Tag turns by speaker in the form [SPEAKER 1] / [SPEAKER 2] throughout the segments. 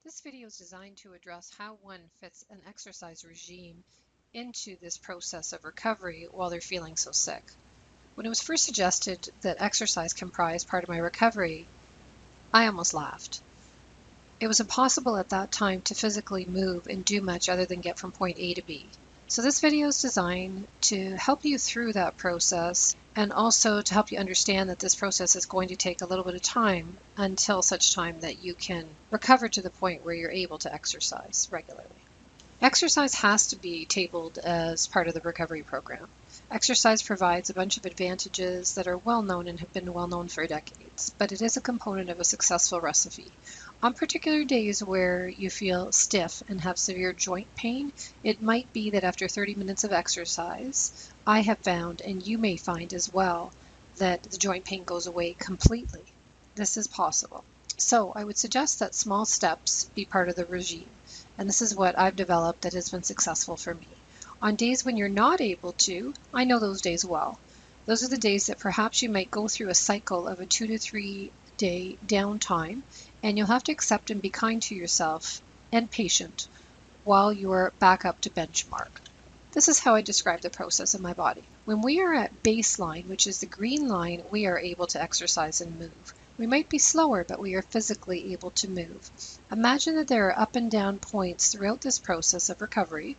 [SPEAKER 1] This video is designed to address how one fits an exercise regime into this process of recovery while they're feeling so sick. When it was first suggested that exercise comprised part of my recovery, I almost laughed. It was impossible at that time to physically move and do much other than get from point A to B. So this video is designed to help you through that process and also to help you understand that this process is going to take a little bit of time until such time that you can recover to the point where you're able to exercise regularly. Exercise has to be tabled as part of the recovery program. Exercise provides a bunch of advantages that are well known and have been well known for decades, but it is a component of a successful recipe. On particular days where you feel stiff and have severe joint pain, it might be that after 30 minutes of exercise, I have found, and you may find as well, that the joint pain goes away completely. This is possible. So I would suggest that small steps be part of the regime. And this is what I've developed that has been successful for me. On days when you're not able to, I know those days well. Those are the days that perhaps you might go through a cycle of a 2 to 3 day downtime, and you'll have to accept and be kind to yourself and patient while you're back up to benchmark. This is how I describe the process in my body. When we are at baseline, which is the green line, we are able to exercise and move. We might be slower, but we are physically able to move. Imagine that there are up and down points throughout this process of recovery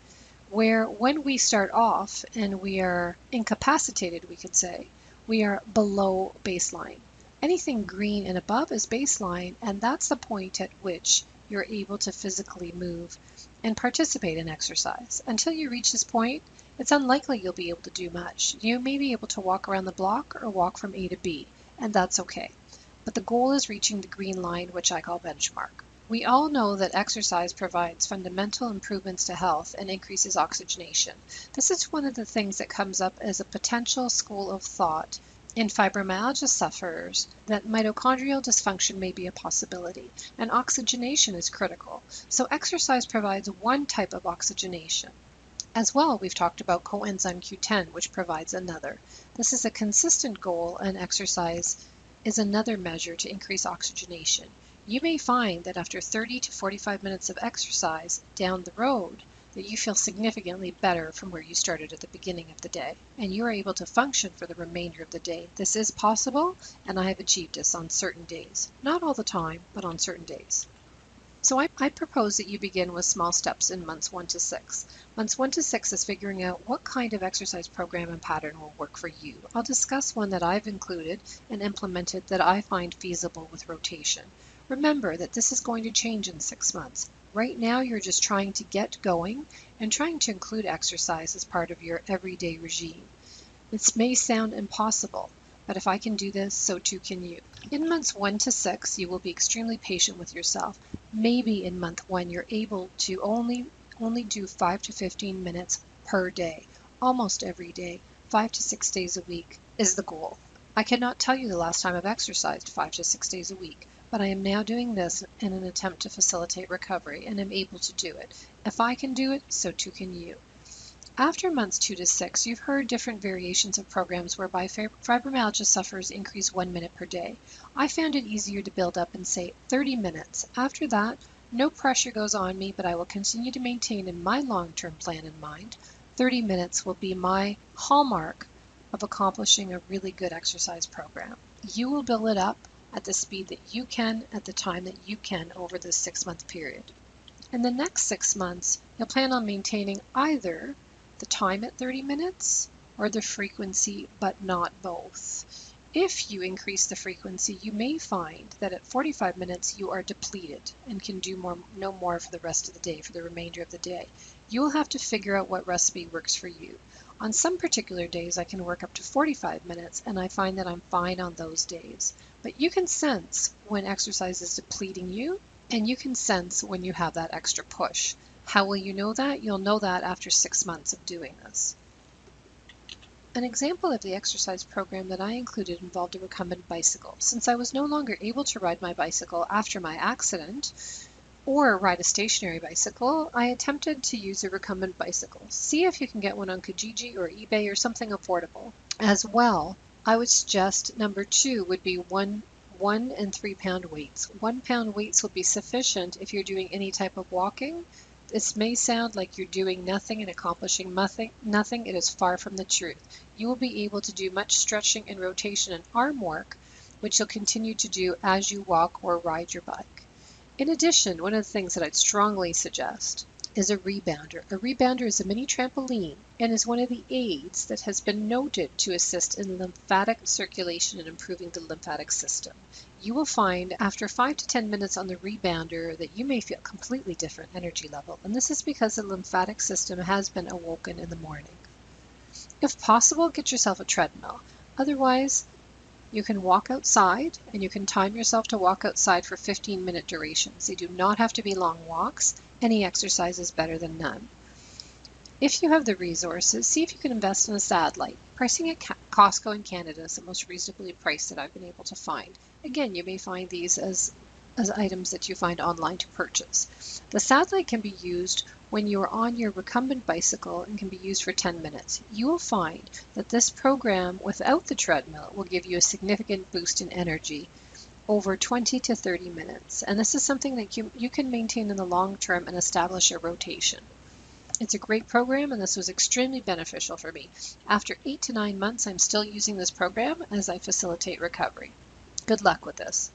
[SPEAKER 1] where when we start off and we are incapacitated, we could say, we are below baseline. Anything green and above is baseline, and that's the point at which you're able to physically move and participate in exercise. Until you reach this point, it's unlikely you'll be able to do much. You may be able to walk around the block or walk from A to B, and that's okay. But the goal is reaching the green line, which I call benchmark. We all know that exercise provides fundamental improvements to health and increases oxygenation. This is one of the things that comes up as a potential school of thought in fibromyalgia sufferers, that mitochondrial dysfunction may be a possibility, and oxygenation is critical. So exercise provides one type of oxygenation. As well, we've talked about coenzyme Q10, which provides another. This is a consistent goal, and exercise is another measure to increase oxygenation. You may find that after 30 to 45 minutes of exercise down the road, that you feel significantly better from where you started at the beginning of the day, and you are able to function for the remainder of the day. This is possible, and I have achieved this on certain days. Not all the time, but on certain days. So I propose that you begin with small steps in months 1 to 6. Months 1 to 6 is figuring out what kind of exercise program and pattern will work for you. I'll discuss one that I've included and implemented that I find feasible with rotation. Remember that this is going to change in 6 months. Right now, you're just trying to get going and trying to include exercise as part of your everyday regime. This may sound impossible, but if I can do this, so too can you. In months 1 to 6, you will be extremely patient with yourself. Maybe in month 1, you're able to only do 5 to 15 minutes per day, almost every day. 5 to 6 days a week is the goal. I cannot tell you the last time I've exercised 5 to 6 days a week, but I am now doing this in an attempt to facilitate recovery, and am able to do it. If I can do it, so too can you. After months 2 to 6, you've heard different variations of programs whereby fibromyalgia sufferers increase 1 minute per day. I found it easier to build up and say 30 minutes. After that, no pressure goes on me, but I will continue to maintain in my long-term plan in mind. 30 minutes will be my hallmark of accomplishing a really good exercise program. You will build it up at the speed that you can, at the time that you can over this 6-month period. In the next 6 months, you'll plan on maintaining either the time at 30 minutes or the frequency, but not both. If you increase the frequency, you may find that at 45 minutes you are depleted and can do no more for the rest of the day, for the remainder of the day. You will have to figure out what recipe works for you. On some particular days, I can work up to 45 minutes, and I find that I'm fine on those days. But you can sense when exercise is depleting you, and you can sense when you have that extra push. How will you know that? You'll know that after 6 months of doing this. An example of the exercise program that I included involved a recumbent bicycle. Since I was no longer able to ride my bicycle after my accident, or ride a stationary bicycle, I attempted to use a recumbent bicycle. See if you can get one on Kijiji or eBay or something affordable. As well, I would suggest number 2 would be one 1 and 3 pound weights. 1 pound weights will be sufficient if you're doing any type of walking. This may sound like you're doing nothing and accomplishing nothing. It is far from the truth. You will be able to do much stretching and rotation and arm work, which you'll continue to do as you walk or ride your bike. In addition, one of the things that I'd strongly suggest is a rebounder. A rebounder is a mini trampoline and is one of the aids that has been noted to assist in lymphatic circulation and improving the lymphatic system. You will find after 5 to 10 minutes on the rebounder that you may feel a completely different energy level, and this is because the lymphatic system has been awoken in the morning. If possible, get yourself a treadmill. Otherwise, you can walk outside, and you can time yourself to walk outside for 15-minute durations. They do not have to be long walks. Any exercise is better than none. If you have the resources, see if you can invest in a satellite. Pricing at Costco in Canada is the most reasonably priced that I've been able to find. Again, you may find these as items that you find online to purchase. The satellite can be used when you are on your recumbent bicycle and can be used for 10 minutes. You will find that this program without the treadmill will give you a significant boost in energy over 20 to 30 minutes. And this is something that you can maintain in the long term and establish a rotation. It's a great program, and this was extremely beneficial for me. After 8 to 9 months, I'm still using this program as I facilitate recovery. Good luck with this.